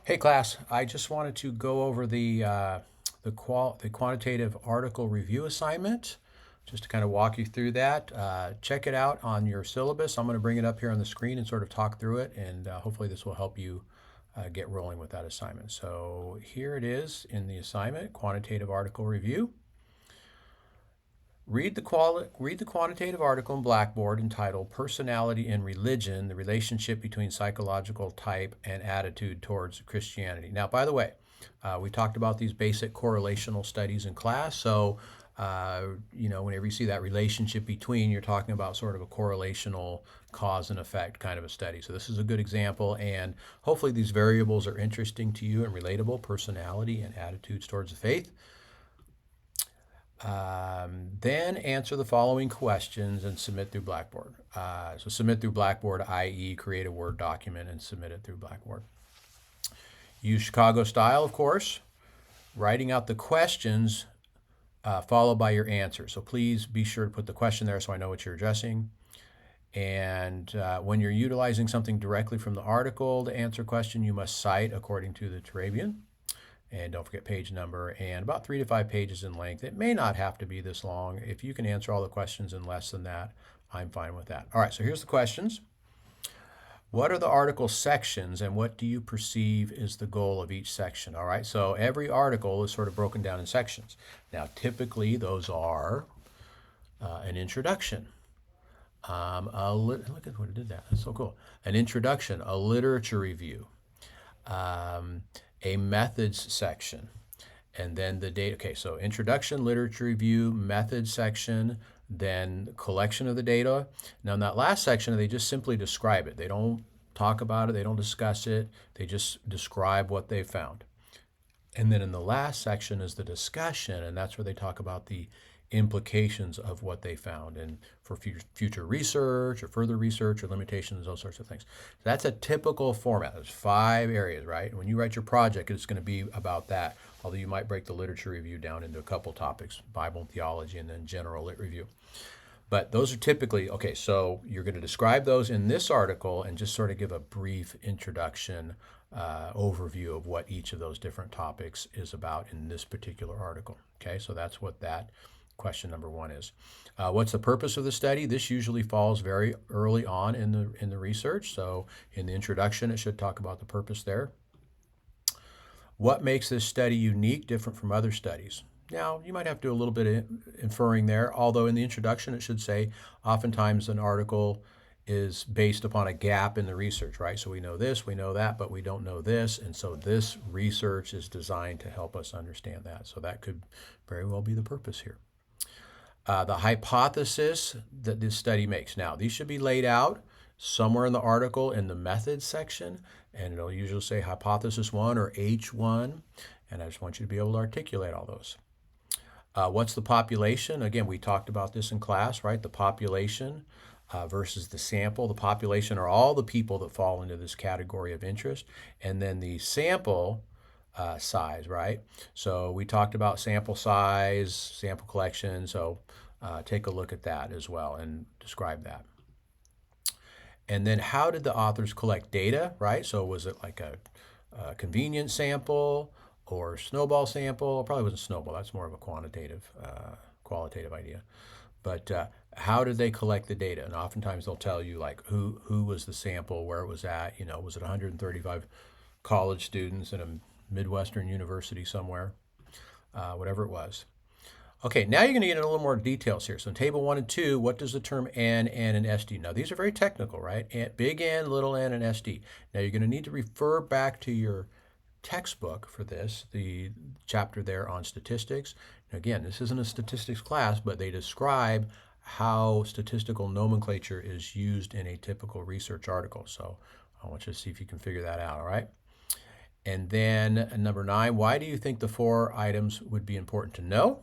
Hey class, I just wanted to go over the quantitative article review assignment, just to kind of walk you through that. Check it out on your syllabus. I'm going to bring it up here on the screen and sort of talk through it, and hopefully this will help you get rolling with that assignment. So here it is in the assignment, quantitative article review. Read the quantitative article in Blackboard entitled Personality and Religion, the Relationship Between Psychological Type and Attitude Towards Christianity. Now, by the way, we talked about these basic correlational studies in class. So, whenever you see that relationship between, you're talking about sort of a correlational cause and effect kind of a study. So this is a good example, and hopefully these variables are interesting to you and relatable: personality and attitudes towards the faith. Then answer the following questions and submit through Blackboard. So submit through Blackboard, i.e. create a Word document and submit it through Blackboard. Use Chicago style, of course, writing out the questions followed by your answer. So please be sure to put the question there so I know what you're addressing. And when you're utilizing something directly from the article to answer a question, you must cite according to the Turabian. And don't forget page number, and about 3 to 5 pages in length. It may not have to be this long. If you can answer all the questions in less than that, I'm fine with that. All right, so here's the questions. What are the article sections, and what do you perceive is the goal of each section? All right, so every article is sort of broken down in sections. Now, typically those are an introduction. Look at what it did that. That's so cool. An introduction, a literature review, a methods section, and then the data. Okay, so introduction, literature review, methods section, then collection of the data. Now in that last section, they just simply describe it. They don't talk about it, they don't discuss it, they just describe what they found. And then in the last section is the discussion, and that's where they talk about the implications of what they found and for future research or further research or limitations, those sorts of things. So that's a typical format. There's 5 areas, right? And when you write your project, it's going to be about that, although you might break the literature review down into a couple topics, Bible and theology, and then general lit review. But those are typically, okay, so you're going to describe those in this article and just sort of give a brief introduction, overview of what each of those different topics is about in this particular article. Okay, so that's what that question number 1 is. What's the purpose of the study? This usually falls very early on in the research. So in the introduction, it should talk about the purpose there. What makes this study unique, different from other studies? Now, you might have to do a little bit of inferring there, although in the introduction it should say oftentimes an article is based upon a gap in the research, right? So we know this, we know that, but we don't know this, and so this research is designed to help us understand that. So that could very well be the purpose here. The hypothesis that this study makes. Now, these should be laid out somewhere in the article in the methods section, and it'll usually say hypothesis 1 or H1, and I just want you to be able to articulate all those. What's the population? Again, we talked about this in class, right? The population versus the sample. The population are all the people that fall into this category of interest, and then the sample size, right? So we talked about sample size, sample collection, so take a look at that as well and describe that. And then how did the authors collect data, right? So was it like a convenience sample or snowball sample? It probably wasn't snowball, that's more of a qualitative idea. But how did they collect the data? And oftentimes they'll tell you like who was the sample, where it was at, was it 135 college students in a Midwestern university somewhere, whatever it was. Okay, now you're going to get into a little more details here. So in table 1 and 2, what does the term N, and SD? Now these are very technical, right? Big N, little n, and SD. Now you're going to need to refer back to your textbook for this, the chapter there on statistics. Now again, this isn't a statistics class, but they describe how statistical nomenclature is used in a typical research article. So I want you to see if you can figure that out, all right? And then number 9, why do you think the 4 items would be important to know?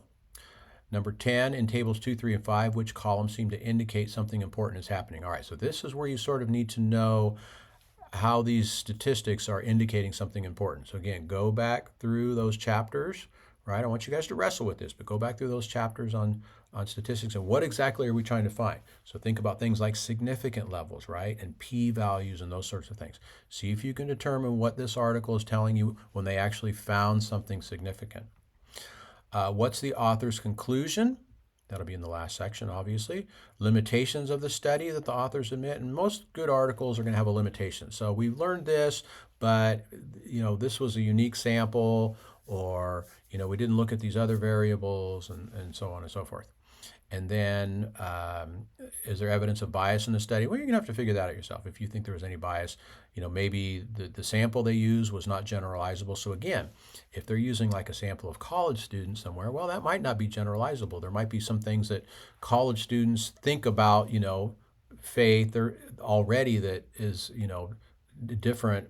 Number 10, in tables 2, 3, and 5, which columns seem to indicate something important is happening? All right, so this is where you sort of need to know how these statistics are indicating something important. So again, go back through those chapters, right? I want you guys to wrestle with this, but go back through those chapters on on statistics and what exactly are we trying to find. So think about things like significant levels, right? And p-values and those sorts of things. See if you can determine what this article is telling you when they actually found something significant. What's the author's conclusion? That'll be in the last section, obviously. Limitations of the study that the authors admit, and most good articles are going to have a limitation. So we've learned this, but this was a unique sample, or we didn't look at these other variables, and so on and so forth. And then, is there evidence of bias in the study? Well, you're going to have to figure that out yourself. If you think there was any bias, maybe the sample they used was not generalizable. So again, if they're using like a sample of college students somewhere, well, that might not be generalizable. There might be some things that college students think about, faith already that is, different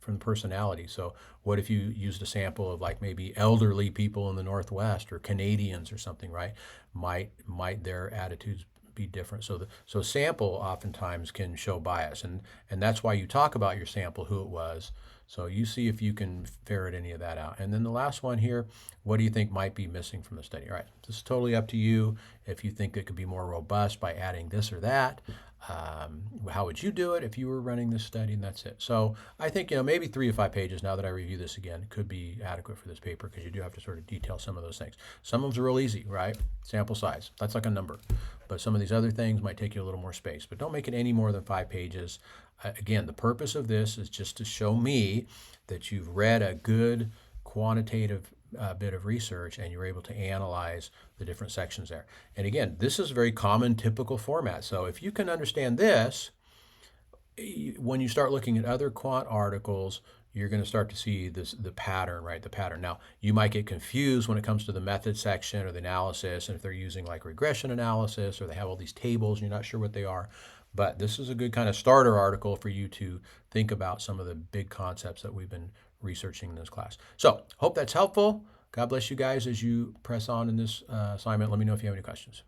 from personality. So what if you used a sample of like maybe elderly people in the Northwest or Canadians or something, right? Might their attitudes be different? So a sample oftentimes can show bias, and that's why you talk about your sample, who it was. So you see if you can ferret any of that out. And then the last one here, what do you think might be missing from the study? All right, this is totally up to you. If you think it could be more robust by adding this or that, how would you do it if you were running this study? And that's it. So I think maybe 3 to 5 pages, now that I review this again, could be adequate for this paper, because you do have to sort of detail some of those things. Some of them are real easy, right? Sample size, that's like a number. But some of these other things might take you a little more space. But don't make it any more than 5 pages. Again, the purpose of this is just to show me that you've read a good quantitative bit of research and you're able to analyze the different sections there. And again, this is a very common, typical format. So if you can understand this, when you start looking at other quant articles, you're going to start to see the pattern, right? The pattern. Now, you might get confused when it comes to the method section or the analysis, and if they're using like regression analysis or they have all these tables and you're not sure what they are. But this is a good kind of starter article for you to think about some of the big concepts that we've been researching in this class. So, hope that's helpful. God bless you guys as you press on in this assignment. Let me know if you have any questions.